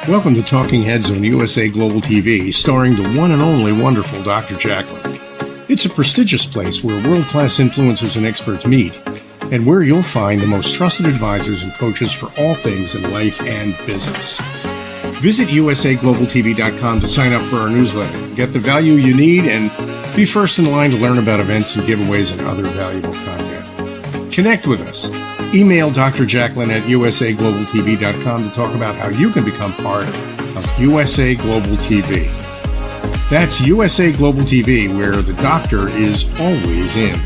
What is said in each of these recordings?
Welcome to Talking Heads on USA Global TV, starring the one and only wonderful Dr. JACALYN. It's a prestigious place where world-class influencers and experts meet, and where you'll find the most trusted advisors and coaches for all things in life and business. Visit usaglobaltv.com to sign up for our newsletter, get the value you need, and be first in line to learn about events and giveaways and other valuable content. Connect with us. Email Dr. JACALYN at usaglobaltv.com to talk about how you can become part of USA Global TV. That's USA Global TV, where the doctor is always in.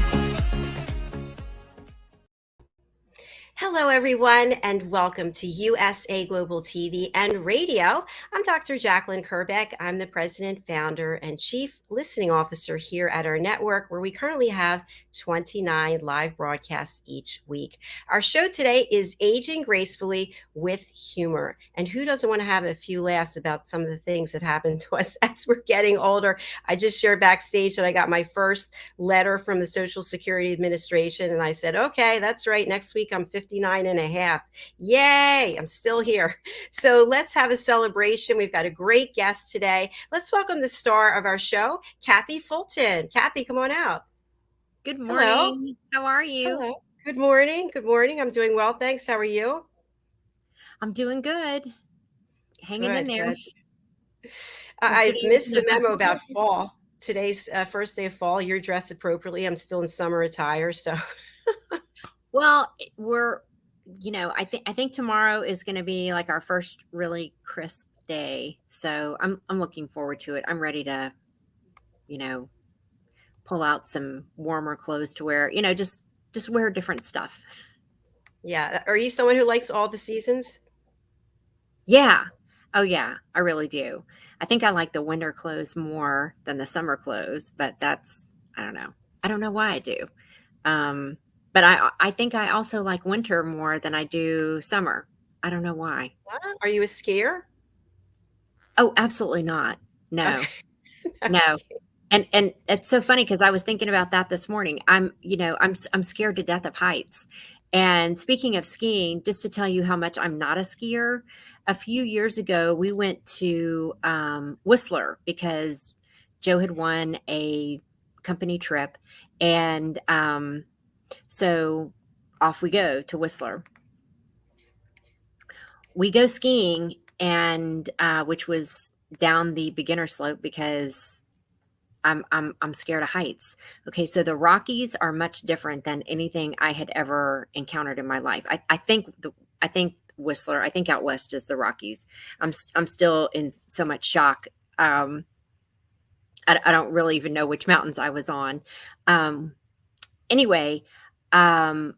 Hello, everyone, and welcome to USA Global TV and Radio. I'm Dr. JACALYN KERBECK. I'm the president, founder, and chief listening officer here at our network, where we currently have 29 live broadcasts each week. Our show today is Aging Gracefully with Humor. And who doesn't want to have a few laughs about some of the things that happen to us as we're getting older? I just shared backstage that I got my first letter from the Social Security Administration, and I said, okay, that's right. Next week, I'm 59 and a half. Yay, I'm still here. So let's have a celebration. We've got a great guest today. Let's welcome the star of our show, CATHY FULTON. CATHY, come on out. Good morning. Hello. How are you? Hello. Good morning. Good morning. I'm doing well, thanks. How are you? I'm doing good. Hanging in there. I missed the memo about fall. Today's first day of fall. You're dressed appropriately. I'm still in summer attire, so. Well, I think tomorrow is going to be like our first really crisp day. So I'm looking forward to it. I'm ready to, pull out some warmer clothes to wear, just wear different stuff. Yeah. Are you someone who likes all the seasons? Yeah. Oh yeah, I really do. I think I like the winter clothes more than the summer clothes, but I don't know. I don't know why I do. But I think I also like winter more than I do summer. I don't know why. Are you a skier? Oh, absolutely not. No, Okay. no. And it's so funny because I was thinking about that this morning. I'm scared to death of heights. And speaking of skiing, just to tell you how much I'm not a skier, a few years ago, we went to Whistler because Joe had won a company trip. And so off we go to Whistler. We go skiing, and which was down the beginner slope because I'm scared of heights. Okay, so the Rockies are much different than anything I had ever encountered in my life. I think Whistler, I think out west is the Rockies. I'm still in so much shock. I don't really even know which mountains I was on. Anyway, going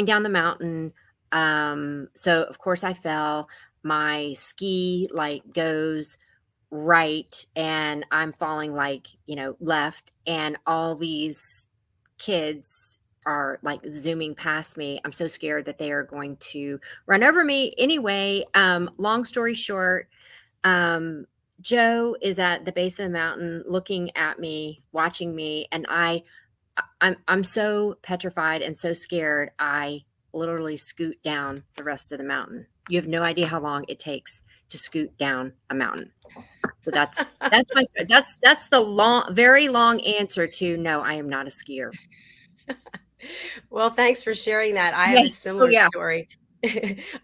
down the mountain. So of course I fell. My ski goes right, and I'm falling left, and all these kids are zooming past me. I'm so scared that they are going to run over me. Anyway, long story short, Joe is at the base of the mountain looking at me, watching me, and I'm so petrified and so scared. I literally scoot down the rest of the mountain. You have no idea how long it takes to scoot down a mountain. So that's the very long answer to no, I am not a skier. Well, thanks for sharing that. I have a similar story.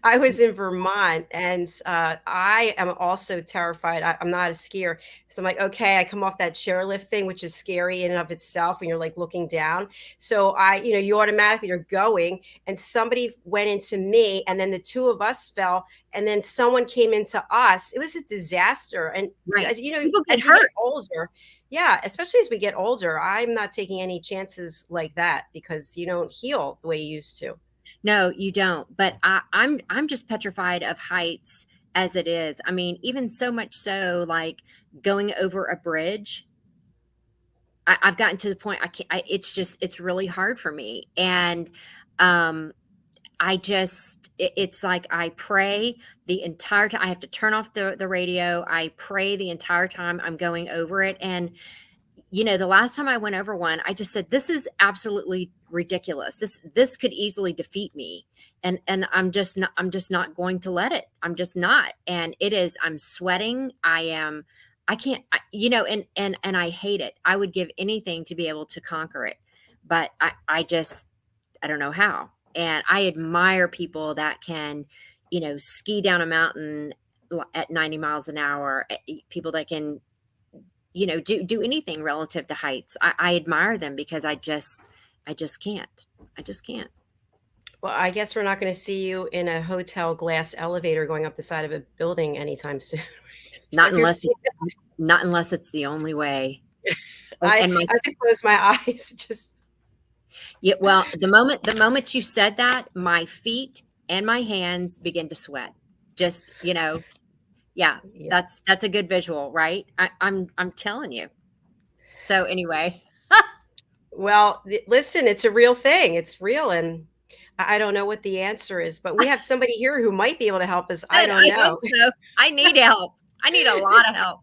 I was in Vermont, and I am also terrified. I'm not a skier. So I'm like, okay, I come off that chairlift thing, which is scary in and of itself when you're looking down. So you automatically are going, and somebody went into me, and then the two of us fell, and then someone came into us. It was a disaster. And as people get as hurt. we get older, yeah, especially as we get older, I'm not taking any chances like that because you don't heal the way you used to. No, you don't. But I'm just petrified of heights as it is. I mean, even so much so, going over a bridge. I've gotten to the point I can't. It's really hard for me, and it's like I pray the entire time. I have to turn off the radio. I pray the entire time I'm going over it, and the last time I went over one, I just said, this is absolutely ridiculous. This could easily defeat me. And I'm just not going to let it. I'm just not. And I'm sweating. I can't, and I hate it. I would give anything to be able to conquer it, but I don't know how. And I admire people that can, ski down a mountain at 90 miles an hour, people that can, do anything relative to heights. I admire them because I just can't. I just can't. Well, I guess we're not going to see you in a hotel glass elevator going up the side of a building anytime soon. Not unless it's the only way. I have to close my eyes. Just yeah. Well, the moment you said that, my feet and my hands begin to sweat. Just yeah. That's a good visual, right? I'm telling you. So anyway. Well, listen, it's a real thing. It's real, and I don't know what the answer is, but we have somebody here who might be able to help us. I don't know. I hope so. I need help. I need a lot of help.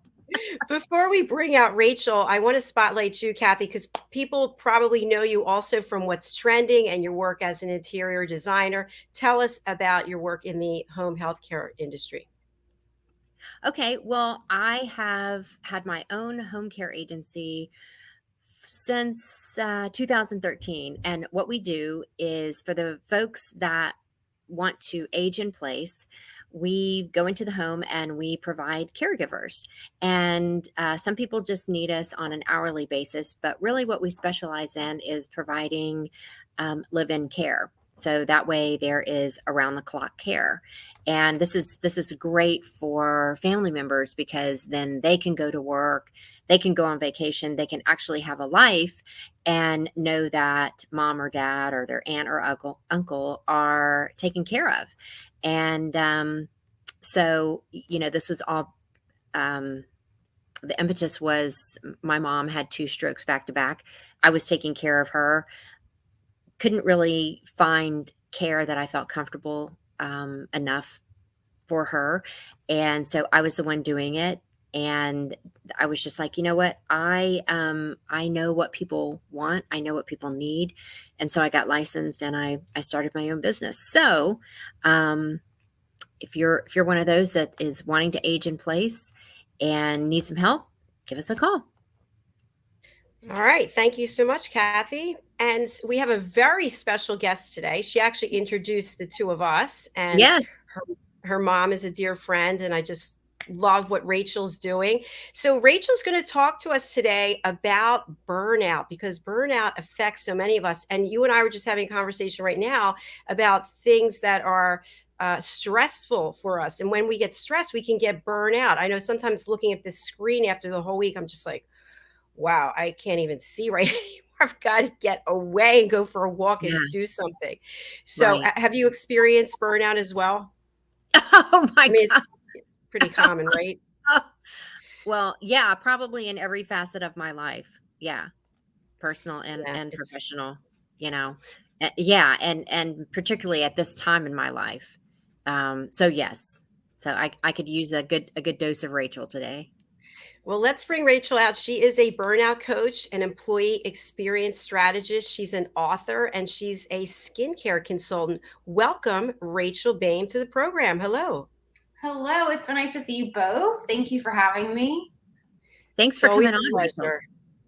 Before we bring out Rachel, I want to spotlight you, Kathy, because people probably know you also from what's trending and your work as an interior designer. Tell us about your work in the home healthcare industry. Okay, well, I have had my own home care agency since 2013. And what we do is for the folks that want to age in place, we go into the home and we provide caregivers. And some people just need us on an hourly basis, but really what we specialize in is providing live-in care. So that way there is around the clock care. And this is great for family members because then they can go to work, they can go on vacation, they can actually have a life and know that mom or dad or their aunt or uncle are taken care of. And so, this was all, the impetus was my mom had 2 strokes back to back. I was taking care of her, couldn't really find care that I felt comfortable enough for her. And so I was the one doing it. And I was just like, you know what? I know what people want. I know what people need. And so I got licensed and I started my own business. So if you're one of those that is wanting to age in place and need some help, give us a call. All right. Thank you so much, Kathy. And we have a very special guest today. She actually introduced the two of us. And yes, her mom is a dear friend. And I just love what Rachel's doing. So Rachel's going to talk to us today about burnout because burnout affects so many of us. And you and I were just having a conversation right now about things that are stressful for us. And when we get stressed, we can get burnout. I know sometimes looking at this screen after the whole week, I'm just like, wow, I can't even see right anymore. I've got to get away and go for a walk and do something. So have you experienced burnout as well? Oh my God. It's pretty common, right? Well, yeah, probably in every facet of my life. Yeah. Personal and professional, Yeah. And particularly at this time in my life. So yes. So I could use a good dose of Rachel today. Well, let's bring Rachel out. She is a burnout coach, an employee experience strategist. She's an author and she's a skincare consultant. Welcome, Rachel Boehm, to the program. Hello. Hello. It's so nice to see you both. Thank you for having me. Thanks for coming on. Pleasure.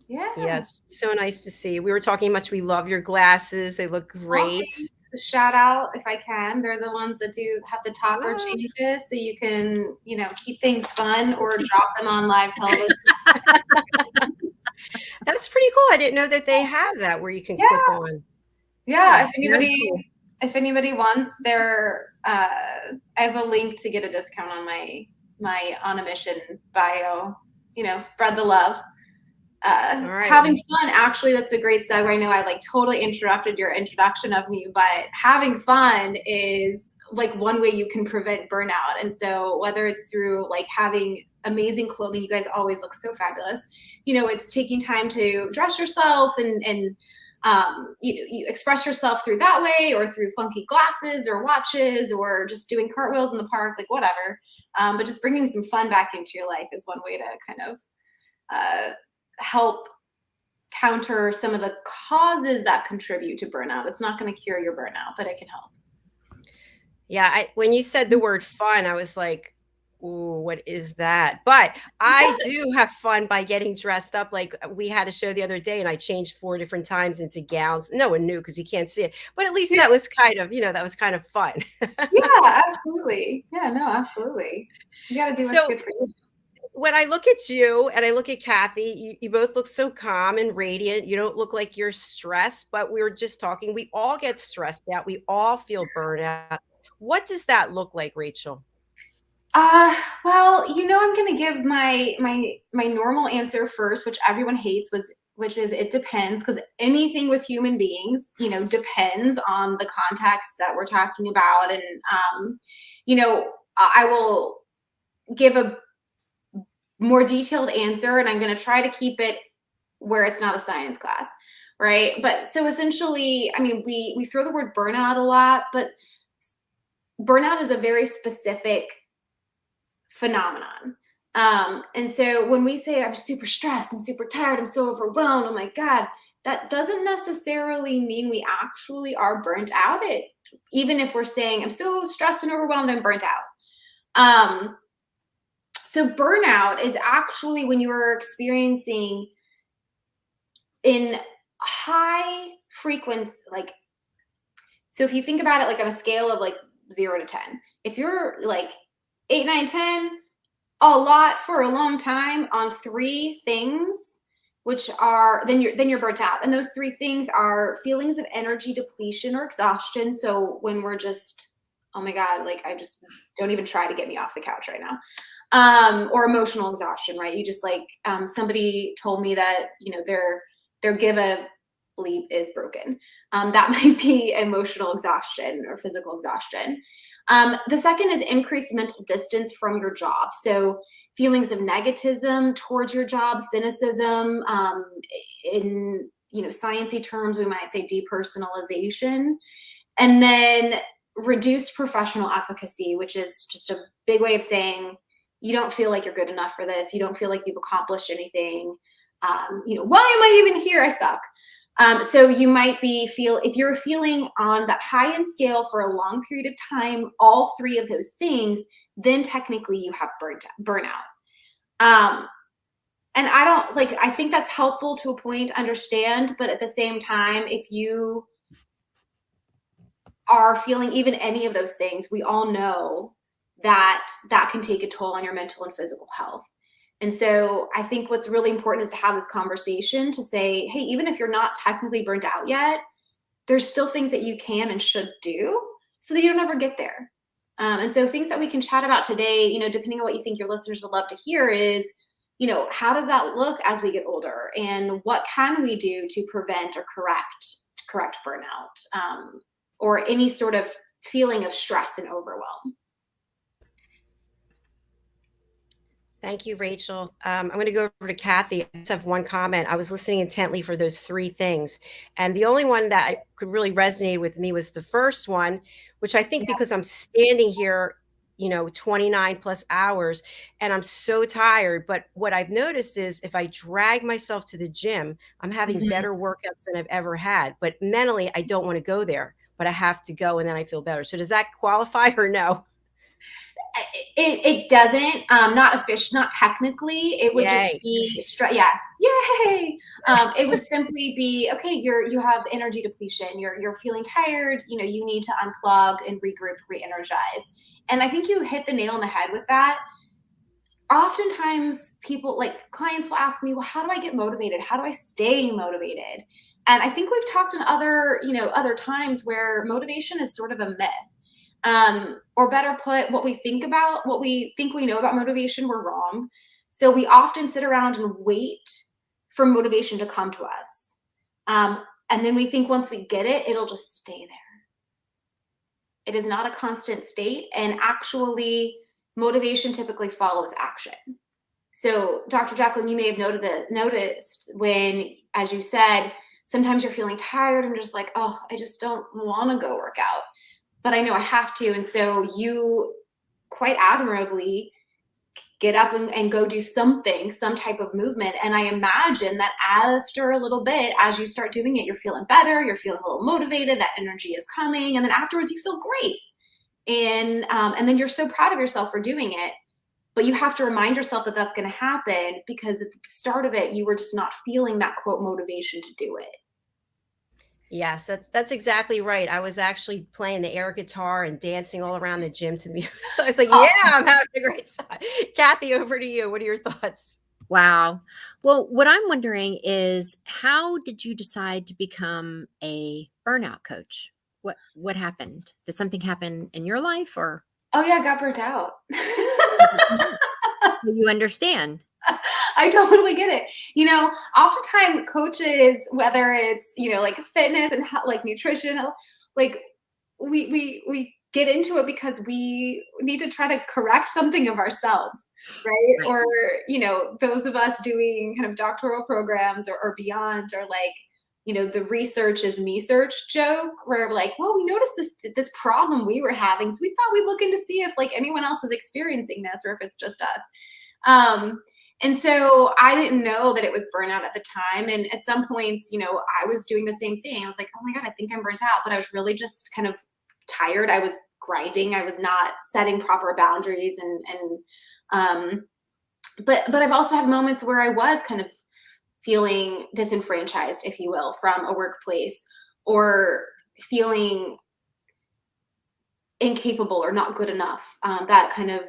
Yeah. Yes. So nice to see you. We were talking how much we love your glasses. They look great. Shout out if I can. They're the ones that do have the topper changes so you can, keep things fun or drop them on live television. That's pretty cool. I didn't know that they have that where you can click on. Yeah. If anybody wants I have a link to get a discount on my On a Mission bio, spread the love. Having fun, actually, that's a great segue. I know I totally interrupted your introduction of me, but having fun is one way you can prevent burnout. And so whether it's through having amazing clothing, you guys always look so fabulous. It's taking time to dress yourself and you express yourself through that way or through funky glasses or watches or just doing cartwheels in the park, whatever. But just bringing some fun back into your life is one way to kind of help counter some of the causes that contribute to burnout. It's not going to cure your burnout, but it can help. Yeah, when you said the word fun, I was like, ooh, what is that? But I do have fun by getting dressed up. Like we had a show the other day and I changed 4 different times into gowns. No one knew because you can't see it. But at least that was kind of, that was kind of fun. Yeah, absolutely. Yeah, no, absolutely. You got to do what's good for you. When I look at you and I look at Kathy, you both look so calm and radiant. You don't look like you're stressed, but we were just talking. We all get stressed out. We all feel burnout. What does that look like, Rachel? Well, I'm going to give my normal answer first, which everyone hates, which is it depends, because anything with human beings, depends on the context that we're talking about. And, I will give a more detailed answer, and I'm going to try to keep it where it's not a science class, right? But so essentially, we throw the word burnout a lot, but burnout is a very specific phenomenon. And so when we say I'm super stressed, I'm super tired, I'm so overwhelmed, oh my God, that doesn't necessarily mean we actually are burnt out. Even if we're saying I'm so stressed and overwhelmed, I'm burnt out. So burnout is actually when you are experiencing in high frequency, so if you think about it like on a scale of 0 to 10, if you're 8, 9, 10, a lot for a long time on 3 things, which are, then you're burnt out. And those 3 things are feelings of energy depletion or exhaustion. So when we're just, oh my God, I just don't even try to get me off the couch right now. Or emotional exhaustion, right? You just somebody told me that, their give a bleep is broken. That might be emotional exhaustion or physical exhaustion. The second is increased mental distance from your job. So feelings of negativism towards your job, cynicism, in, sciencey terms, we might say depersonalization. And then reduced professional efficacy, which is just a big way of saying you don't feel like you're good enough for this. You don't feel like you've accomplished anything. Why am I even here? I suck. So you might if you're feeling on that high-end scale for a long period of time, all 3 of those things, then technically you have burnout. And I think that's helpful to a point to understand, but at the same time, if you are feeling even any of those things, we all know that can take a toll on your mental and physical health. And so I think what's really important is to have this conversation to say, hey, even if you're not technically burnt out yet, there's still things that you can and should do so that you don't ever get there. And so things that we can chat about today, depending on what you think your listeners would love to hear is, how does that look as we get older? And what can we do to prevent or correct burnout or any sort of feeling of stress and overwhelm? Thank you, Rachel. I'm going to go over to Kathy. I just have one comment. I was listening intently for those 3 things. And the only one that could really resonate with me was the first one, which I think because I'm standing here, 29 plus hours and I'm so tired. But what I've noticed is if I drag myself to the gym, I'm having better workouts than I've ever had. But mentally, I don't want to go there, but I have to go and then I feel better. So does that qualify or no? It doesn't, not technically. It would just be yeah, yay. It would simply be, okay, you have energy depletion. You're feeling tired. You need to unplug and regroup, re-energize. And I think you hit the nail on the head with that. Oftentimes, clients will ask me, well, how do I get motivated? How do I stay motivated? And I think we've talked in other times where motivation is sort of a myth. Or better put, what we think we know about motivation, we're wrong. So we often sit around and wait for motivation to come to us. And then we think once we get it, it'll just stay there. It is not a constant state. And actually, motivation typically follows action. So Dr. JACALYN, you may have noticed when, as you said, sometimes you're feeling tired and just oh, I just don't want to go work out, but I know I have to. And so you quite admirably get up and go do something, some type of movement. And I imagine that after a little bit, as you start doing it, you're feeling better, you're feeling a little motivated, that energy is coming. And then afterwards you feel great. And then you're so proud of yourself for doing it. But you have to remind yourself that that's going to happen, because at the start of it, you were just not feeling that quote motivation to do it. Yes, that's exactly right. I was actually playing the air guitar and dancing all around the gym to the music. So I was like, yeah, I'm having a great time. Kathy, over to you. What are your thoughts? Wow. Well, what I'm wondering is, how did you decide to become a burnout coach? What happened? Did something happen in your life, or? Oh yeah, I got burnt out. So you understand. I totally get it. You know, oftentimes coaches, whether it's, you know, like fitness and like nutrition, like we get into it because we need to try to correct something of ourselves, right? Or, you know, those of us doing kind of doctoral programs or beyond, or like, you know, the research is me search joke, where we're like, well, we noticed this problem we were having, so we thought we'd look into see if like anyone else is experiencing this, or if it's just us. And so I didn't know that it was burnout at the time. And at some points, you know, I was doing the same thing. I was like, oh my God, I think I'm burnt out. But I was really just kind of tired. I was grinding. I was not setting proper boundaries. But I've also had moments where I was kind of feeling disenfranchised, if you will, from a workplace, or feeling incapable or not good enough. That kind of,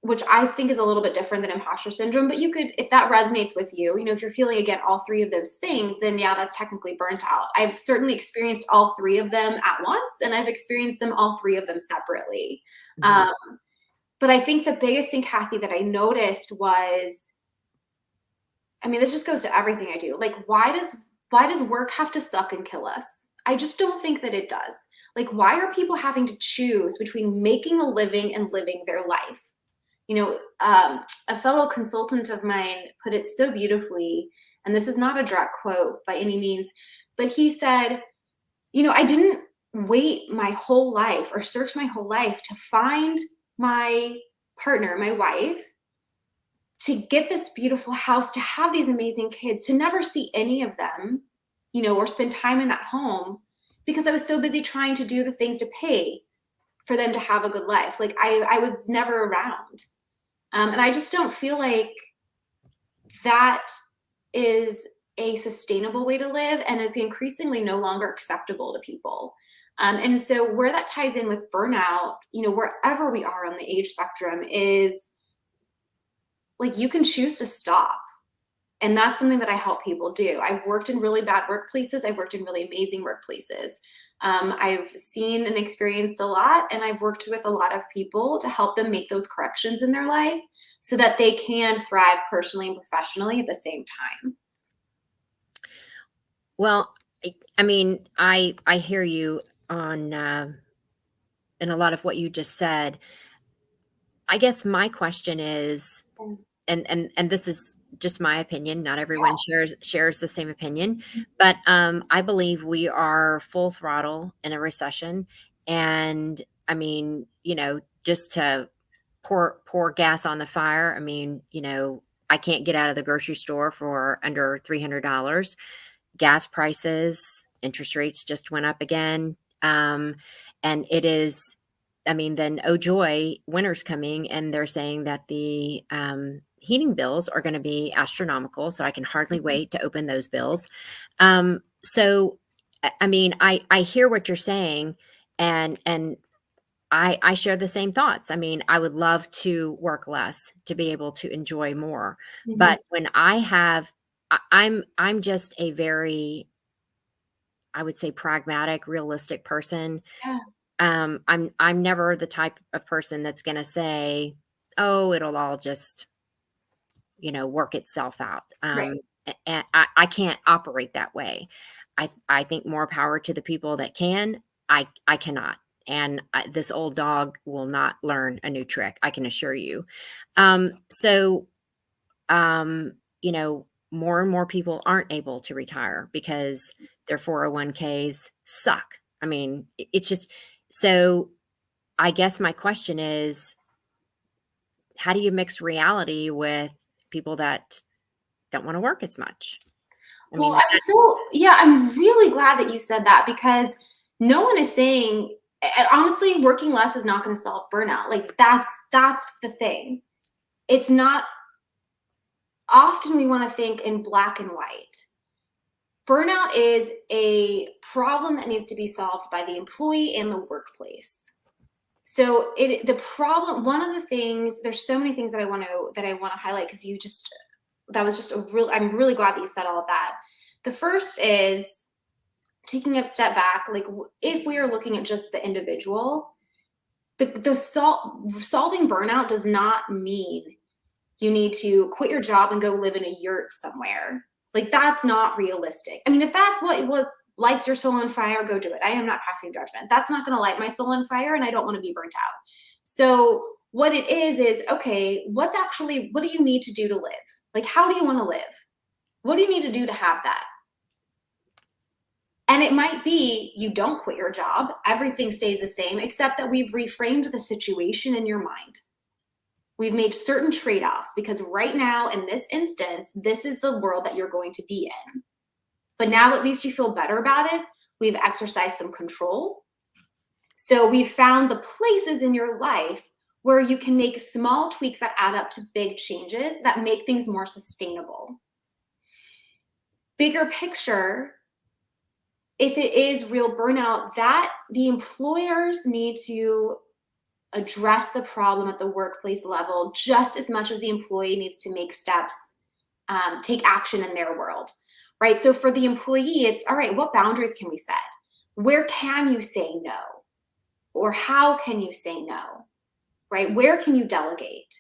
which I think is a little bit different than imposter syndrome, but you could, if that resonates with you, you know, if you're feeling, again, all three of those things, then yeah, that's technically burnt out. I've certainly experienced all three of them at once, and I've experienced them, all three of them, separately. Mm-hmm. But I think the biggest thing, Kathy, that I noticed was, I mean, this just goes to everything I do. Like, why does work have to suck and kill us? I just don't think that it does. Like, why are people having to choose between making a living and living their life? You know, a fellow consultant of mine put it so beautifully, and this is not a direct quote by any means, but he said, you know, I didn't wait my whole life or search my whole life to find my partner, my wife, to get this beautiful house, to have these amazing kids, to never see any of them, you know, or spend time in that home, because I was so busy trying to do the things to pay for them to have a good life. Like I was never around. And I just don't feel like that is a sustainable way to live, and is increasingly no longer acceptable to people. And so where that ties in with burnout, you know, wherever we are on the age spectrum, is like, you can choose to stop. And that's something that I help people do. I've worked in really bad workplaces. I've worked in really amazing workplaces. I've seen and experienced a lot, and I've worked with a lot of people to help them make those corrections in their life so that they can thrive personally and professionally at the same time. Well, I mean, I hear you on in a lot of what you just said. I guess my question is, and this is just my opinion, not everyone shares the same opinion, but I believe we are full throttle in a recession. And I mean, you know, just to pour gas on the fire, I mean, you know, I can't get out of the grocery store for under $300. Gas prices, interest rates just went up again. And it is, I mean, then, oh joy, winter's coming, and they're saying that the heating bills are going to be astronomical. So I can hardly wait to open those bills. So, I mean, I hear what you're saying, and I share the same thoughts. I mean, I would love to work less to be able to enjoy more. Mm-hmm. But when I'm just a very, I would say, pragmatic, realistic person. Yeah. I'm never the type of person that's going to say, oh, it'll all just, you know, work itself out. Right. And I can't operate that way. I think more power to the people that can. I cannot. And this old dog will not learn a new trick, I can assure you. You know, more and more people aren't able to retire because their 401ks suck. I mean, it's just, so I guess my question is, how do you mix reality with people that don't want to work as much? I mean, I'm really glad that you said that, because no one is saying, honestly, working less is not going to solve burnout. Like that's the thing. It's not. Often we want to think in black and white. Burnout is a problem that needs to be solved by the employee and the workplace. So the problem, one of the things, there's so many things that I want to highlight, because I'm really glad that you said all of that. The first is taking a step back. Like if we are looking at just the individual, solving burnout does not mean you need to quit your job and go live in a yurt somewhere. Like that's not realistic. I mean, if that's what lights your soul on fire, go do it. I am not passing judgment. That's not going to light my soul on fire, and I don't want to be burnt out. So what it is, okay, what do you need to do to live? Like, how do you want to live? What do you need to do to have that? And it might be you don't quit your job. Everything stays the same, except that we've reframed the situation in your mind. We've made certain trade-offs, because right now, in this instance, this is the world that you're going to be in. But now at least you feel better about it. We've exercised some control. So we've found the places in your life where you can make small tweaks that add up to big changes that make things more sustainable. Bigger picture, if it is real burnout, that the employers need to address the problem at the workplace level just as much as the employee needs to make steps, take action in their world, right? So for the employee, it's all right, what boundaries can we set? Where can you say no? Or how can you say no, right? Where can you delegate?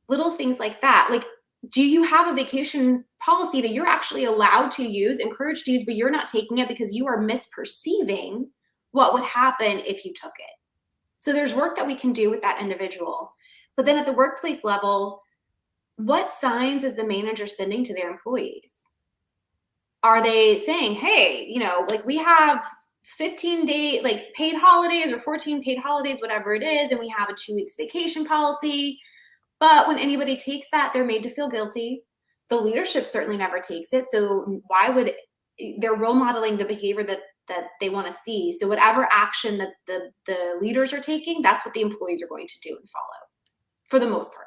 Little things like that. Like, do you have a vacation policy that you're actually allowed to use, encouraged to use, but you're not taking it because you are misperceiving what would happen if you took it? So there's work that we can do with that individual. But then at the workplace level, what signs is the manager sending to their employees? Are they saying, hey, like we have 15-day like paid holidays or 14 paid holidays, whatever it is, and we have a 2 weeks vacation policy. But when anybody takes that, they're made to feel guilty. The leadership certainly never takes it. So why would they're role modeling the behavior that they want to see? So whatever action that the leaders are taking, that's what the employees are going to do and follow for the most part.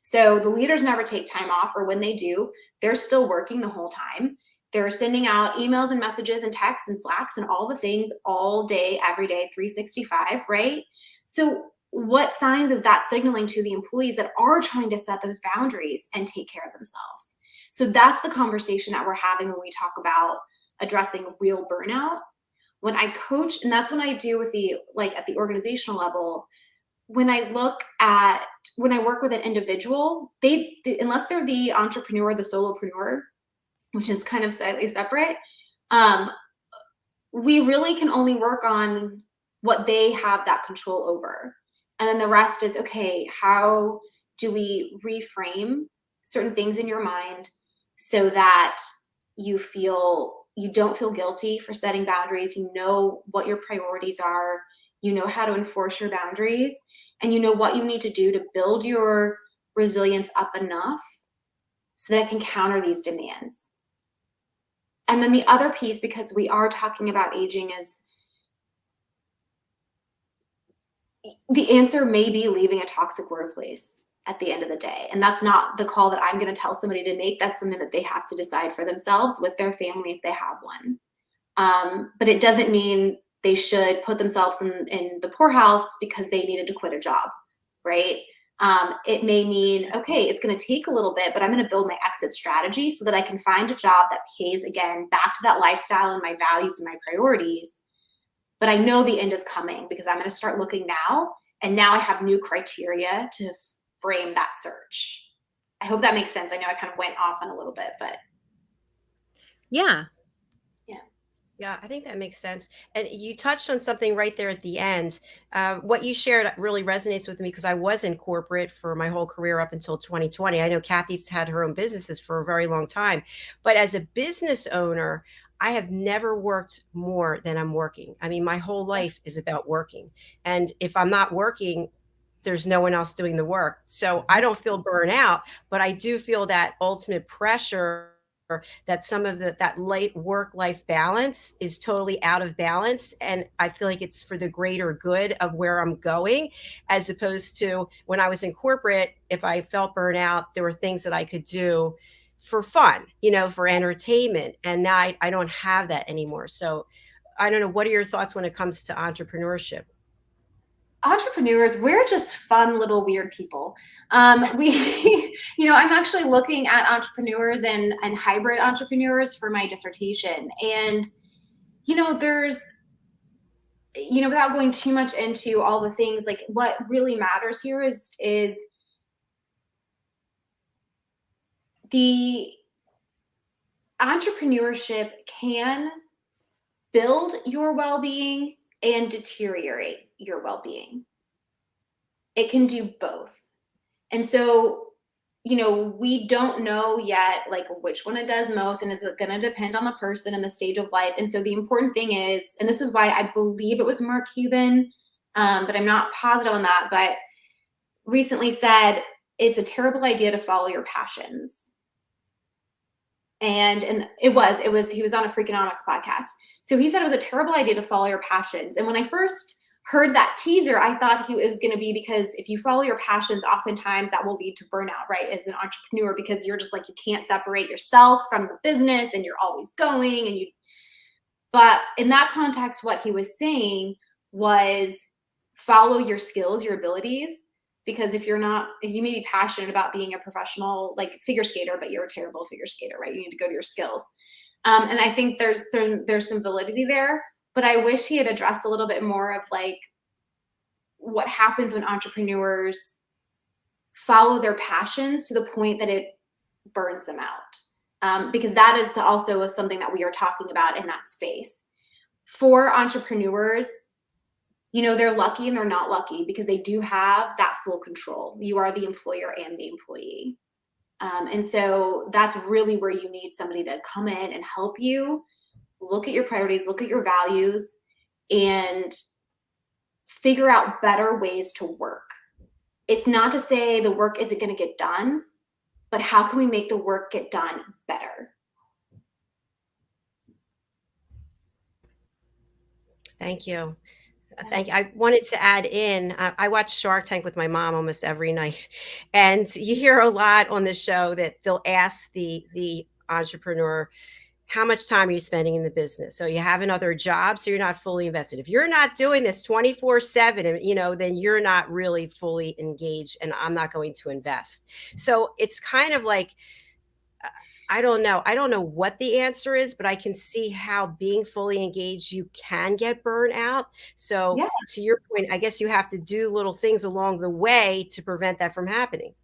So the leaders never take time off, or when they do, they're still working the whole time. They're sending out emails and messages and texts and Slacks and all the things all day, every day, 365, right? So what signs is that signaling to the employees that are trying to set those boundaries and take care of themselves? So that's the conversation that we're having when we talk about addressing real burnout. When I coach, and that's when I do with at the organizational level, when I work with an individual, they unless they're the entrepreneur, the solopreneur, which is kind of slightly separate, we really can only work on what they have that control over. And then the rest is, okay, how do we reframe certain things in your mind so that you don't feel guilty for setting boundaries? You know what your priorities are. You know how to enforce your boundaries, and you know what you need to do to build your resilience up enough so that it can counter these demands. And then the other piece, because we are talking about aging, is the answer may be leaving a toxic workplace at the end of the day. And that's not the call that I'm going to tell somebody to make. That's something that they have to decide for themselves with their family if they have one. But it doesn't mean they should put themselves in the poorhouse because they needed to quit a job, right? It may mean, okay, it's going to take a little bit, but I'm going to build my exit strategy so that I can find a job that pays, again, back to that lifestyle and my values and my priorities. But I know the end is coming because I'm going to start looking now. And now I have new criteria to frame that search. I hope that makes sense. I know I kind of went off on a little bit, but. Yeah. Yeah, I think that makes sense. And you touched on something right there at the end. What you shared really resonates with me because I was in corporate for my whole career up until 2020. I know Kathy's had her own businesses for a very long time. But as a business owner, I have never worked more than I'm working. I mean, my whole life is about working. And if I'm not working, there's no one else doing the work. So I don't feel burnout, but I do feel that ultimate pressure that some of that late work-life balance is totally out of balance. And I feel like it's for the greater good of where I'm going, as opposed to when I was in corporate, if I felt burnout, there were things that I could do for fun, for entertainment. And now I don't have that anymore. So I don't know. What are your thoughts when it comes to entrepreneurship? Entrepreneurs, we're just fun little weird people. I'm actually looking at entrepreneurs and hybrid entrepreneurs for my dissertation. And, there's, without going too much into all the things, like what really matters here is the entrepreneurship can build your well-being and deteriorate your well-being. It can do both. And so, we don't know yet, like which one it does most, and it's going to depend on the person and the stage of life. And so the important thing is, and this is why I believe it was Mark Cuban, but I'm not positive on that, but recently said, it's a terrible idea to follow your passions. And he was on a Freakonomics podcast. So he said it was a terrible idea to follow your passions. And when I first heard that teaser, I thought it was going to be because if you follow your passions, oftentimes that will lead to burnout, right? As an entrepreneur, because you're just like, you can't separate yourself from the business and you're always going but in that context, what he was saying was follow your skills, your abilities. Because if you may be passionate about being a professional, like figure skater, but you're a terrible figure skater, right? You need to go to your skills. And I think there's some validity there, but I wish he had addressed a little bit more of like what happens when entrepreneurs follow their passions to the point that it burns them out. Because that is also something that we are talking about in that space. For entrepreneurs, they're lucky and they're not lucky because they do have that full control. You are the employer and the employee. And so that's really where you need somebody to come in and help you look at your priorities, look at your values, and figure out better ways to work. It's not to say the work isn't going to get done, but how can we make the work get done better? Thank you. I wanted to add in, I watch Shark Tank with my mom almost every night. And you hear a lot on the show that they'll ask the entrepreneur, how much time are you spending in the business? So you have another job, so you're not fully invested. If you're not doing this 24/7, then you're not really fully engaged, and I'm not going to invest. So it's kind of like, I don't know. I don't know what the answer is, but I can see how being fully engaged, you can get burned out. So Yeah. To your point, I guess you have to do little things along the way to prevent that from happening.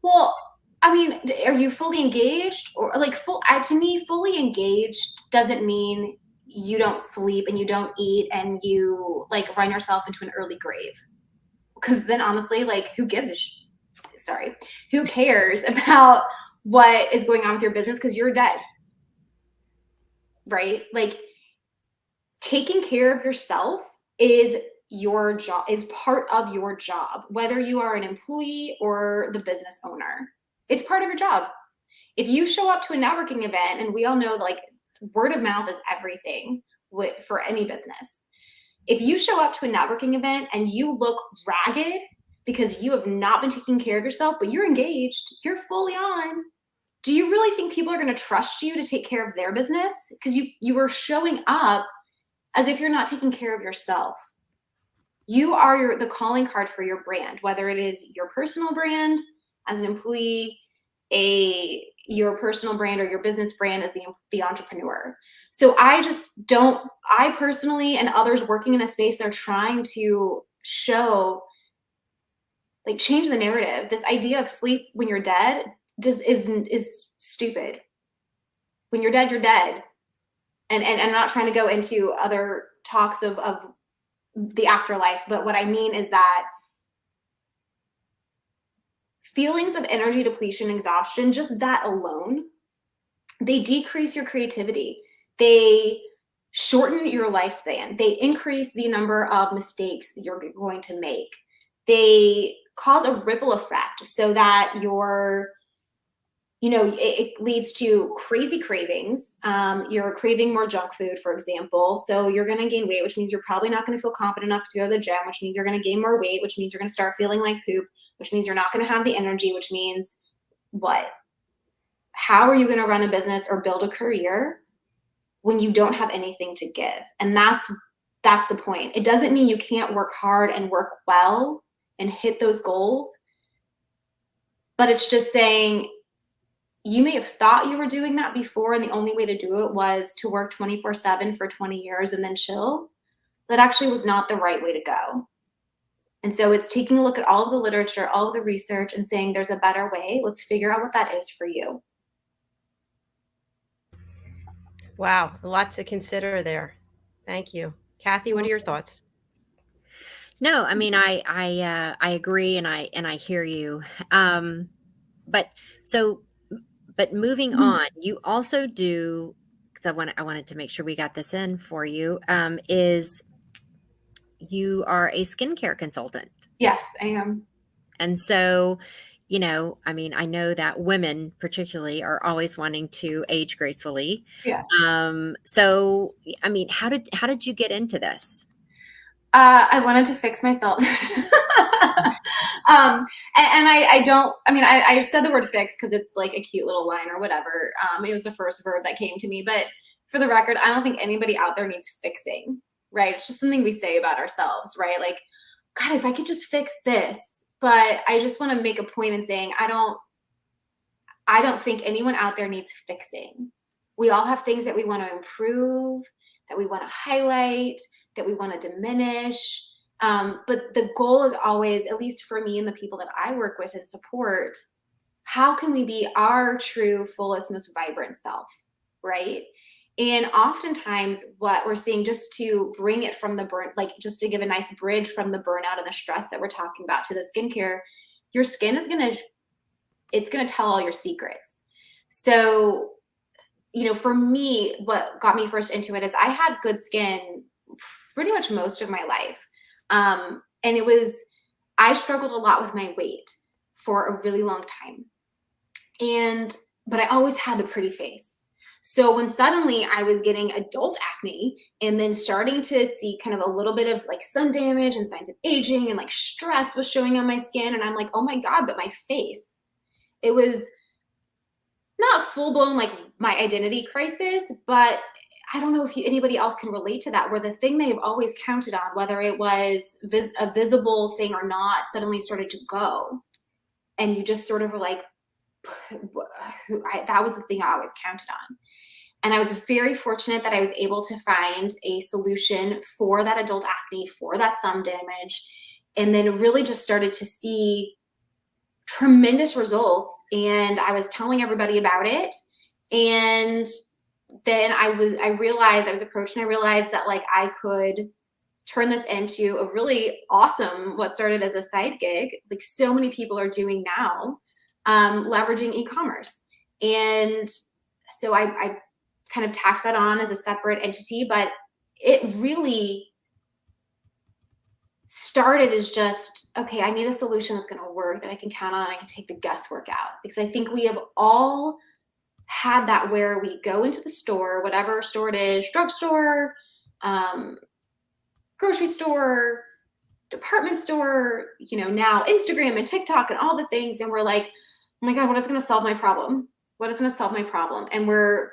Well, I mean, are you fully engaged, or like to me, fully engaged doesn't mean you don't sleep and you don't eat and you like run yourself into an early grave. Because then honestly, like who cares about what is going on with your business, because you're dead, right? Like taking care of yourself is your job, is part of your job, whether you are an employee or the business owner. It's part of your job. If you show up to a networking event, and we all know like word of mouth is everything for any business. If you show up to a networking event and you look ragged because you have not been taking care of yourself, but you're engaged, you're fully on, do you really think people are going to trust you to take care of their business? Because you are showing up as if you're not taking care of yourself. You are the calling card for your brand, whether it is your personal brand as an employee, your personal brand, or your business brand as the entrepreneur. So I personally, and others working in the space, they're trying to show, like, change the narrative. This idea of sleep when you're dead is stupid. When you're dead, you're dead. And I'm not trying to go into other talks of the afterlife, but what I mean is that feelings of energy depletion, exhaustion, just that alone, they decrease your creativity. They shorten your lifespan. They increase the number of mistakes that you're going to make. they cause a ripple effect so that it leads to crazy cravings. You're craving more junk food, for example. So you're going to gain weight, which means you're probably not going to feel confident enough to go to the gym, which means you're going to gain more weight, which means you're going to start feeling like poop, which means you're not going to have the energy, which means what? How are you going to run a business or build a career when you don't have anything to give? And that's the point. It doesn't mean you can't work hard and work well and hit those goals, but it's just saying, you may have thought you were doing that before, and the only way to do it was to work 24/7 for 20 years and then chill. That actually was not the right way to go. And so it's taking a look at all of the literature, all of the research, and saying there's a better way. Let's figure out what that is for you. Wow, a lot to consider there. Thank you. Kathy, what are your thoughts? No, I mean, I agree, and I hear you. But moving on, you also do, because I wanted to make sure we got this in for you, is you are a skincare consultant. Yes, I am. And so, I mean, I know that women particularly are always wanting to age gracefully. Yeah. So, I mean, how did you get into this? I wanted to fix myself. I said the word fix because it's like a cute little line or whatever. It was the first verb that came to me, but for the record, I don't think anybody out there needs fixing, right? It's just something we say about ourselves, right? Like, God, if I could just fix this. But I just want to make a point in saying, I don't think anyone out there needs fixing. We all have things that we want to improve, that we want to highlight, that we want to diminish. But the goal is always, at least for me and the people that I work with and support, how can we be our true, fullest, most vibrant self, right? And oftentimes what we're seeing, just to bring it from the just to give a nice bridge from the burnout and the stress that we're talking about to the skincare, your skin is it's going to tell all your secrets. So, for me, what got me first into it is I had good skin pretty much most of my life. And I struggled a lot with my weight for a really long time. But I always had the pretty face. So when suddenly I was getting adult acne and then starting to see kind of a little bit of like sun damage and signs of aging and like stress was showing on my skin, and I'm like, oh my God, but my face, it was not full blown like my identity crisis, but I don't know if anybody else can relate to that, where the thing they've always counted on, whether it was a visible thing or not, suddenly started to go. And you just sort of were like, that was the thing I always counted on. And I was very fortunate that I was able to find a solution for that adult acne, for that sun damage, and then really just started to see tremendous results. And I was telling everybody about it. And then I realized I was approached, and I realized that like I could turn this into a really awesome, what started as a side gig, like so many people are doing now, leveraging e-commerce. And so I kind of tacked that on as a separate entity, but it really started as just, okay, I need a solution that's going to work, that I can count on, and I can take the guesswork out. Because I think we have all had that, where we go into the store, whatever store it is, drugstore, grocery store, department store, now Instagram and TikTok and all the things. And we're like, oh my God, what is going to solve my problem? What is going to solve my problem? And we're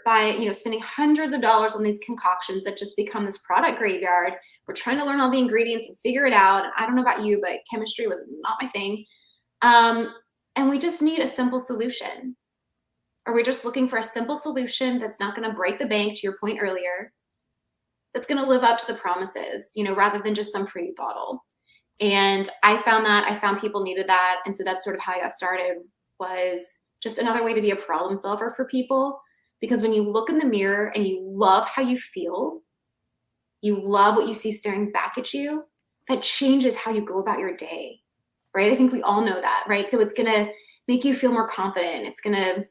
spending hundreds of dollars on these concoctions that just become this product graveyard. We're trying to learn all the ingredients and figure it out. And I don't know about you, but chemistry was not my thing. And we just need a simple solution. Or we're just looking for a simple solution that's not going to break the bank, to your point earlier, that's going to live up to the promises, rather than just some pretty bottle. And I found people needed that. And so that's sort of how I got started, was just another way to be a problem solver for people. Because when you look in the mirror and you love how you feel, you love what you see staring back at you, that changes how you go about your day, right? I think we all know that, right? So it's going to make you feel more confident. It's going to,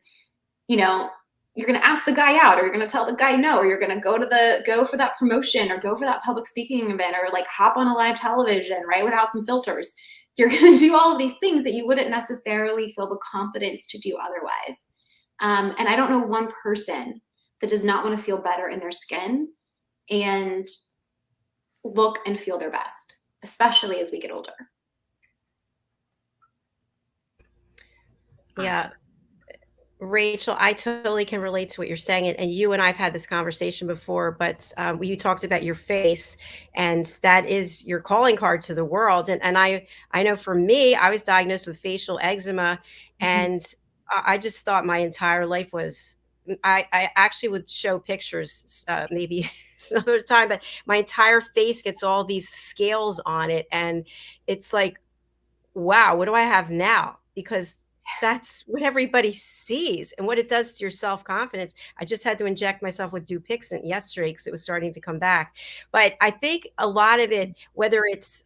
you're going to ask the guy out, or you're going to tell the guy no, or you're going to go for that promotion, or go for that public speaking event, or like hop on a live television, right? Without some filters. You're going to do all of these things that you wouldn't necessarily feel the confidence to do otherwise. And I don't know one person that does not want to feel better in their skin and look and feel their best, especially as we get older. Yeah. Rachel, I totally can relate to what you're saying. And you and I've had this conversation before, but you talked about your face, and that is your calling card to the world. And I know for me, I was diagnosed with facial eczema, and I just thought my entire life was, I actually would show pictures maybe some other time, but my entire face gets all these scales on it. And it's like, wow, what do I have now? Because that's what everybody sees and what it does to your self-confidence. I just had to inject myself with Dupixent yesterday because it was starting to come back. But I think a lot of it, whether it's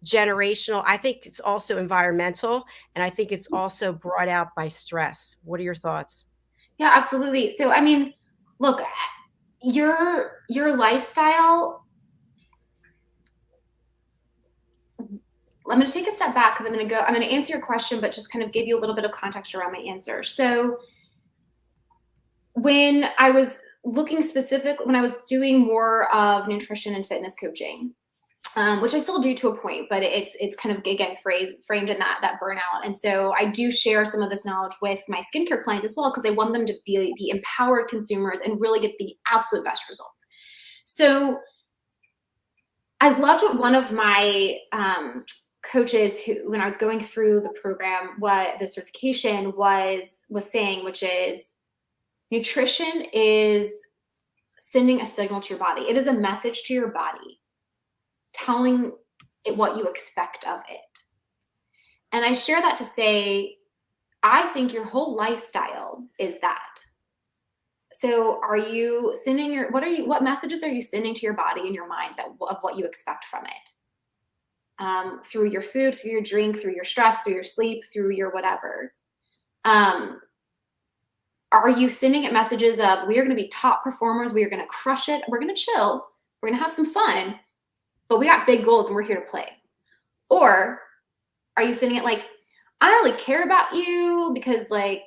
generational, I think it's also environmental, and I think it's also brought out by stress. What are your thoughts? Yeah, absolutely. So, I mean, look, your lifestyle, I'm going to take a step back because I'm going to answer your question, but just kind of give you a little bit of context around my answer. So when I was when I was doing more of nutrition and fitness coaching, which I still do to a point, but it's kind of, again, framed in that burnout. And so I do share some of this knowledge with my skincare clients as well, because I want them to be empowered consumers and really get the absolute best results. So I loved what one of my coaches, who, when I was going through the program, what the certification was saying, which is nutrition is sending a signal to your body. It is a message to your body telling it what you expect of it. And I share that to say, I think your whole lifestyle is that. So are you sending what messages are you sending to your body and your mind of what you expect from it? Through your food, through your drink, through your stress, through your sleep, through your whatever. Are you sending it messages of, we are going to be top performers, we are going to crush it, we're going to chill, we're going to have some fun, but we got big goals and we're here to play? Or are you sending it like, I don't really care about you because, like,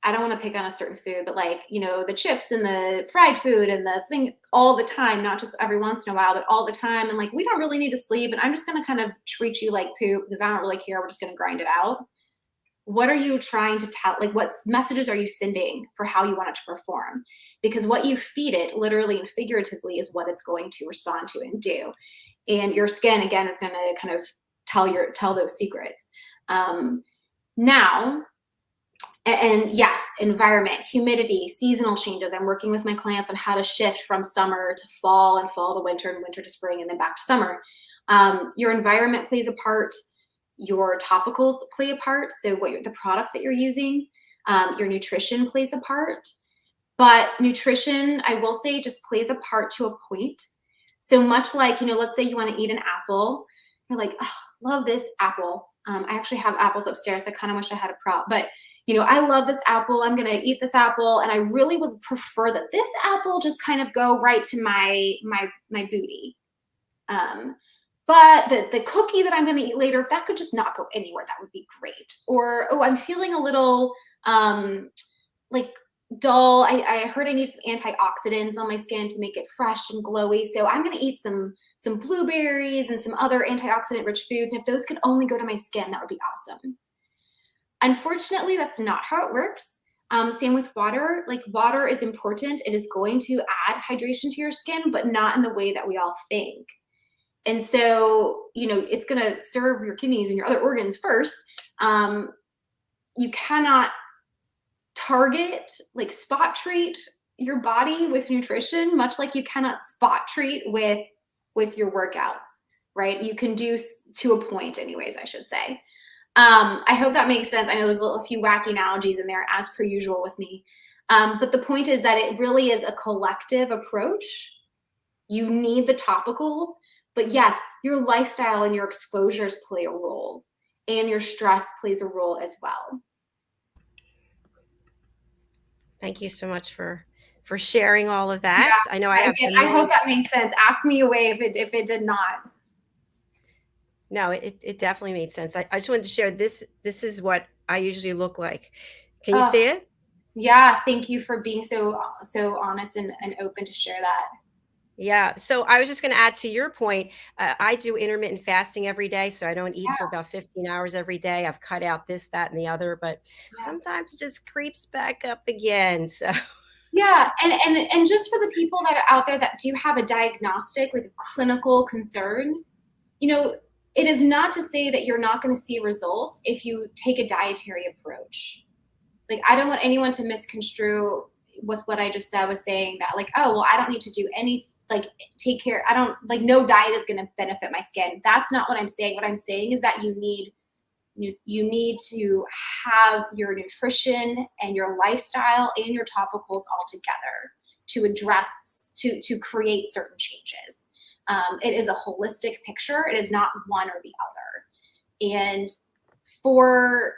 I don't want to pick on a certain food, but, like, you know, the chips and the fried food and the thing all the time, not just every once in a while, but all the time. And, like, we don't really need to sleep, and I'm just going to kind of treat you like poop because I don't really care. We're just going to grind it out. What are you trying to tell? Like, what messages are you sending for how you want it to perform? Because what you feed it, literally and figuratively, is what it's going to respond to and do. And your skin, again, is going to kind of tell those secrets. Now, and yes, environment, humidity, seasonal changes. I'm working with my clients on how to shift from summer to fall and fall to winter and winter to spring and then back to summer. Your environment plays a part. Your topicals play a part. So the products that you're using, your nutrition plays a part. But nutrition, I will say, just plays a part to a point. So much like, you know, let's say you want to eat an apple. You're like, oh, love this apple. I actually have apples upstairs. I kind of wish I had a prop, but, you know, I love this apple. I'm going to eat this apple. And I really would prefer that this apple just kind of go right to my booty. But the cookie that I'm going to eat later, if that could just not go anywhere, that would be great. Or, oh, I'm feeling a little like dull. I heard I need some antioxidants on my skin to make it fresh and glowy. So I'm going to eat some blueberries and some other antioxidant rich foods. And if those could only go to my skin, that would be awesome. Unfortunately, that's not how it works. Same with water. Like, water is important. It is going to add hydration to your skin, but not in the way that we all think. And so, you know, it's going to serve your kidneys and your other organs first. You cannot target, like, spot treat your body with nutrition, much like you cannot spot treat with your workouts, right? You can do to a point anyways, I should say. I hope that makes sense. I know there's a few wacky analogies in there, as per usual with me. But the point is that it really is a collective approach. You need the topicals, but yes, your lifestyle and your exposures play a role, and your stress plays a role as well. Thank you so much for sharing all of that. Yeah, I know I hope that makes sense. Ask me away if it did not. No, it definitely made sense. I just wanted to share this. This is what I usually look like. Can you Oh, see it? yeah. Thank you for being so honest and open to share that. Yeah. So I was just going to add to your point. I do intermittent fasting every day, so I don't eat Yeah, for about 15 hours every day. I've cut out this, that, and the other, but yeah. sometimes it just creeps back up again. So Yeah, and just for the people that are out there that do have a diagnostic, like a clinical concern, you know, it is not to say that you're not going to see results if you take a dietary approach. Like, I don't want anyone to misconstrue with what I just said, was saying that like, oh, well, I don't need to do any, like, take care. I don't, like, no diet is going to benefit my skin. That's not what I'm saying. What I'm saying is that you need to have your nutrition and your lifestyle and your topicals all together to address, to create certain changes. It is a holistic picture. It is not one or the other. And for,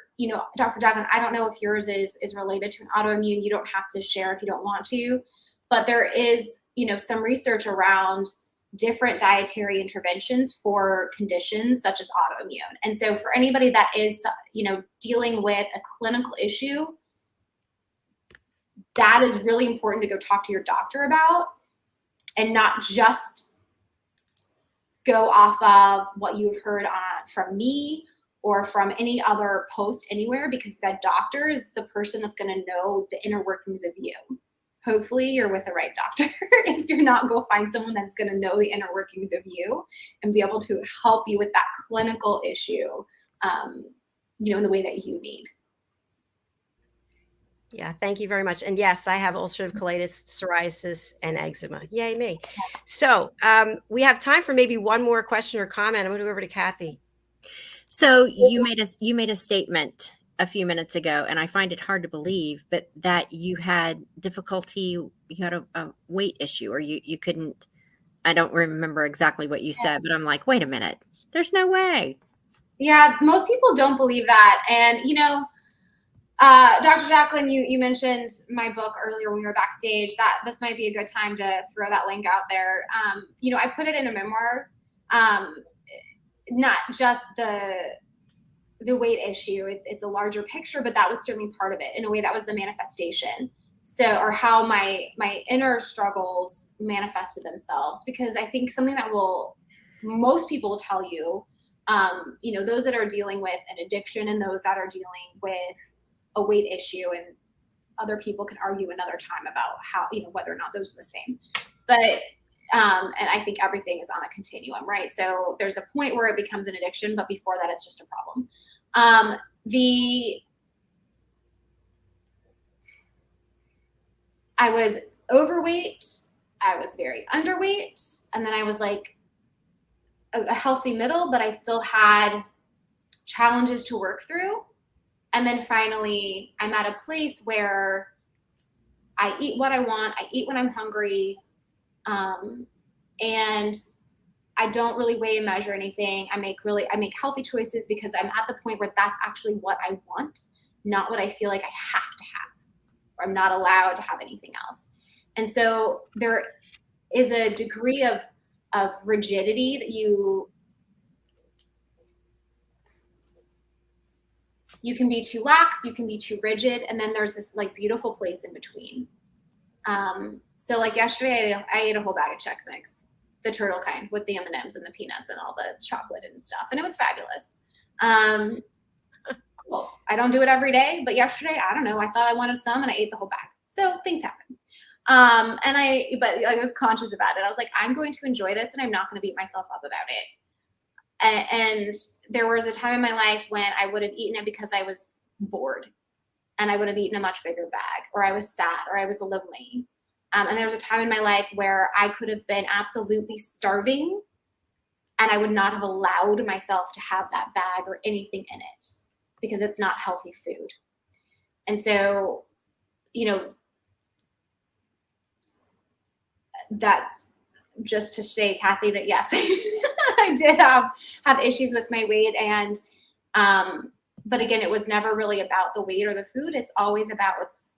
Dr. JACALYN, I don't know if yours is related to an autoimmune. You don't have to share if you don't want to, but there is, some research around different dietary interventions for conditions such as autoimmune. And so for anybody that is, dealing with a clinical issue, that is really important to go talk to your doctor about, and not just go off of what you've heard from me or from any other post anywhere, because that doctor is the person that's going to know the inner workings of you. Hopefully you're with the right doctor. If you're not, go find someone that's going to know the inner workings of you and be able to help you with that clinical issue, in the way that you need. yeah, thank you very much. And yes, I have ulcerative colitis, psoriasis, and eczema. Yay me. So we have time for maybe one more question or comment. I'm going to go over to Kathy. So you made a statement a few minutes ago, and I find it hard to believe, but that you had difficulty, you had a weight issue, or you couldn't, I don't remember exactly what you said, but I'm like, wait a minute, there's no way. Yeah, most people don't believe that. And, Dr. JACALYN, you mentioned my book earlier when we were backstage. That this might be a good time to throw that link out there. I put it in a memoir, not just the weight issue. It's a larger picture, but that was certainly part of it. In a way, that was the manifestation. So, or how my inner struggles manifested themselves. Because I think something that most people will tell you, those that are dealing with an addiction and those that are dealing with a weight issue, and other people can argue another time about how, whether or not those are the same. But and I think everything is on a continuum, right? So there's a point where it becomes an addiction, but before that, it's just a problem. I was overweight, I was very underweight, and then I was like a healthy middle, but I still had challenges to work through. And then finally, I'm at a place where I eat what I want, I eat when I'm hungry, and I don't really weigh and measure anything. I make healthy choices because I'm at the point where that's actually what I want, not what I feel like I have to have, or I'm not allowed to have anything else. And so there is a degree of rigidity that you can be too lax, you can be too rigid, and then there's this like beautiful place in between. So like yesterday, I ate a whole bag of Chex Mix, the turtle kind, with the M&Ms and the peanuts and all the chocolate and stuff, and it was fabulous. Cool. I don't do it every day, but yesterday, I don't know, I thought I wanted some, and I ate the whole bag. So things happen. But I was conscious about it. I was like, I'm going to enjoy this, and I'm not going to beat myself up about it. And there was a time in my life when I would have eaten it because I was bored, and I would have eaten a much bigger bag, or I was sad, or I was lonely. And there was a time in my life where I could have been absolutely starving, and I would not have allowed myself to have that bag or anything in it because it's not healthy food. And so, that's just to say, Kathy, that yes, I did have issues with my weight, and but again, it was never really about the weight or the food. It's always about what's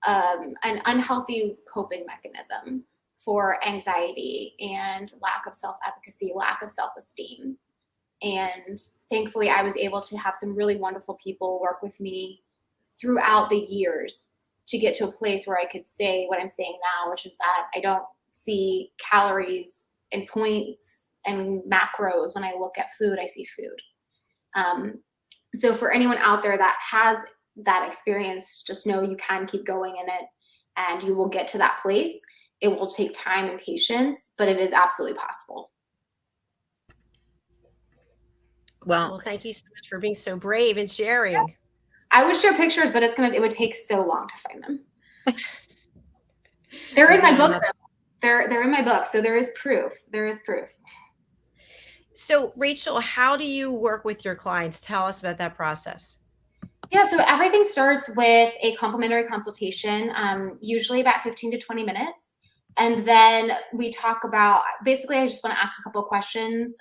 an unhealthy coping mechanism for anxiety and lack of self-efficacy, lack of self-esteem. And thankfully, I was able to have some really wonderful people work with me throughout the years to get to a place where I could say what I'm saying now, which is that I don't see calories and points and macros when I look at food. I see food. So for anyone out there that has that experience, just know you can keep going in it and you will get to that place. It will take time and patience, but it is absolutely possible. Well, thank you so much for being so brave and sharing. I would share pictures, but it would take so long to find them. They're in my book, though. They're in my book, so there is proof. There is proof. So, Rachel, how do you work with your clients? Tell us about that process. Yeah, so everything starts with a complimentary consultation, usually about 15 to 20 minutes. And then we talk about, basically, I just want to ask a couple of questions.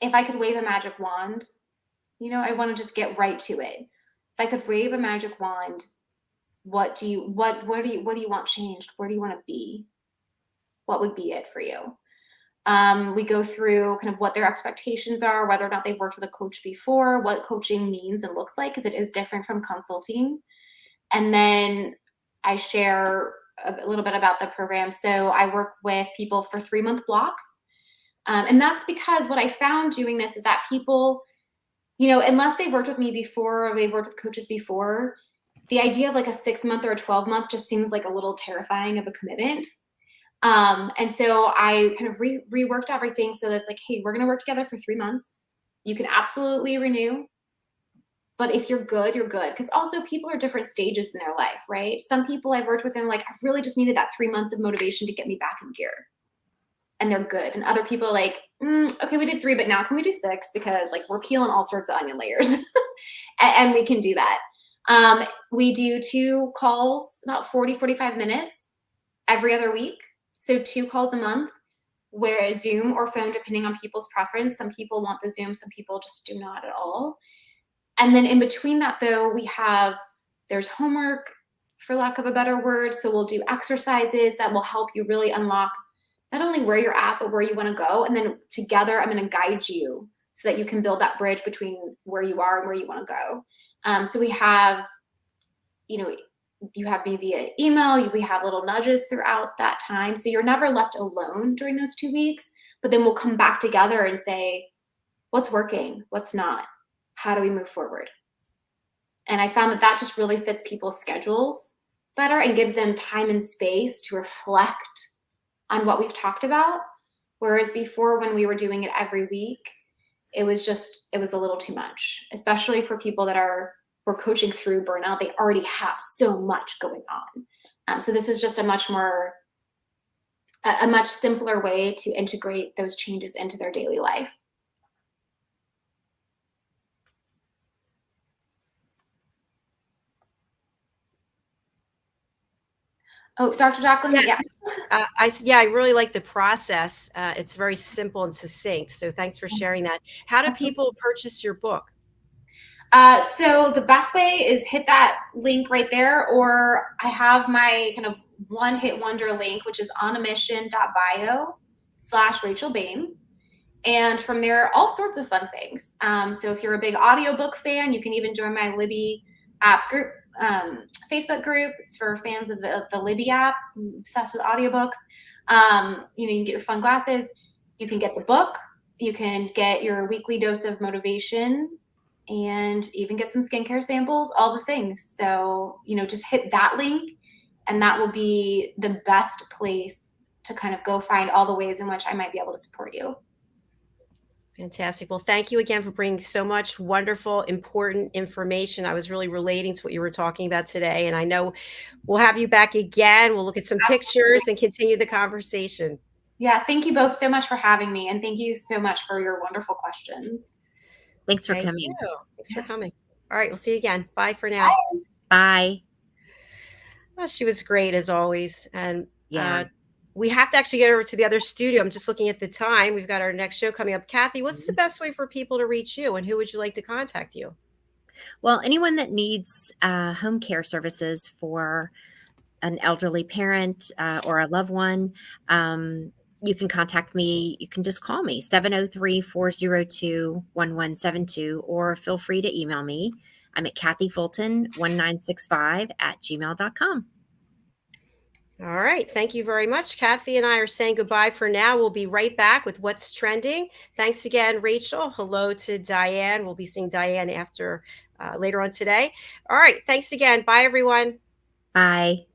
If I could wave a magic wand, I want to just get right to it. If I could wave a magic wand, what do you want changed? Where do you want to be? What would be it for you? We go through kind of what their expectations are, whether or not they've worked with a coach before, what coaching means and looks like, because it is different from consulting. And then I share a little bit about the program. So I work with people for 3-month blocks. And that's because what I found doing this is that people, unless they've worked with me before or they've worked with coaches before, the idea of like a 6-month or a 12-month just seems like a little terrifying of a commitment. And so I kind of reworked everything so that's like, hey, we're going to work together for 3 months. You can absolutely renew. But if you're good, you're good. Because also people are different stages in their life, right? Some people I've worked with them, like, I really just needed that 3 months of motivation to get me back in gear. And they're good. And other people are like, okay, we did 3, but now can we do 6? Because like we're peeling all sorts of onion layers and we can do that. We do 2 calls, about 40, 45 minutes every other week. So 2 calls a month, where Zoom or phone, depending on people's preference. Some people want the Zoom, some people just do not at all. And then in between that though, there's homework, for lack of a better word. So we'll do exercises that will help you really unlock not only where you're at, but where you want to go. And then together, I'm going to guide you so that you can build that bridge between where you are and where you want to go. So we have, you have me via email, we have little nudges throughout that time. So you're never left alone during those 2 weeks, but then we'll come back together and say, what's working? What's not? How do we move forward? And I found that just really fits people's schedules better and gives them time and space to reflect on what we've talked about. Whereas before, when we were doing it every week, it was a little too much, especially for people that we're coaching through burnout. They already have so much going on. So this is just a much simpler way to integrate those changes into their daily life. Oh, Dr. JACALYN, yes. I really like the process. It's very simple and succinct. So thanks for sharing that. How do people purchase your book? So the best way is hit that link right there, or I have my kind of one-hit wonder link, which is onamission.bio/Rachel Boehm. And from there, all sorts of fun things. So if you're a big audiobook fan, you can even join my Libby app group, Facebook group. It's for fans of the Libby app. I'm obsessed with audiobooks. You can get your fun glasses. You can get the book. You can get your weekly dose of motivation and even get some skincare samples, all the things. So, just hit that link and that will be the best place to kind of go find all the ways in which I might be able to support you. Fantastic. Well, thank you again for bringing so much wonderful, important information. I was really relating to what you were talking about today. And I know we'll have you back again. We'll look at some pictures and continue the conversation. Yeah. Thank you both so much for having me. And thank you so much for your wonderful questions. Thanks for coming. Thanks for coming. All right. We'll see you again. Bye for now. Bye. Well, she was great as always. And yeah. We have to actually get over to the other studio. I'm just looking at the time. We've got our next show coming up. Kathy, what's the best way for people to reach you, and who would you like to contact you? Well, anyone that needs home care services for an elderly parent or a loved one, you can contact me. You can just call me 703-402-1172, or feel free to email me. I'm at kathyfulton1965@gmail.com. All right. Thank you very much. Kathy and I are saying goodbye for now. We'll be right back with what's trending. Thanks again, Rachel. Hello to Diane. We'll be seeing Diane after later on today. All right. Thanks again. Bye, everyone. Bye.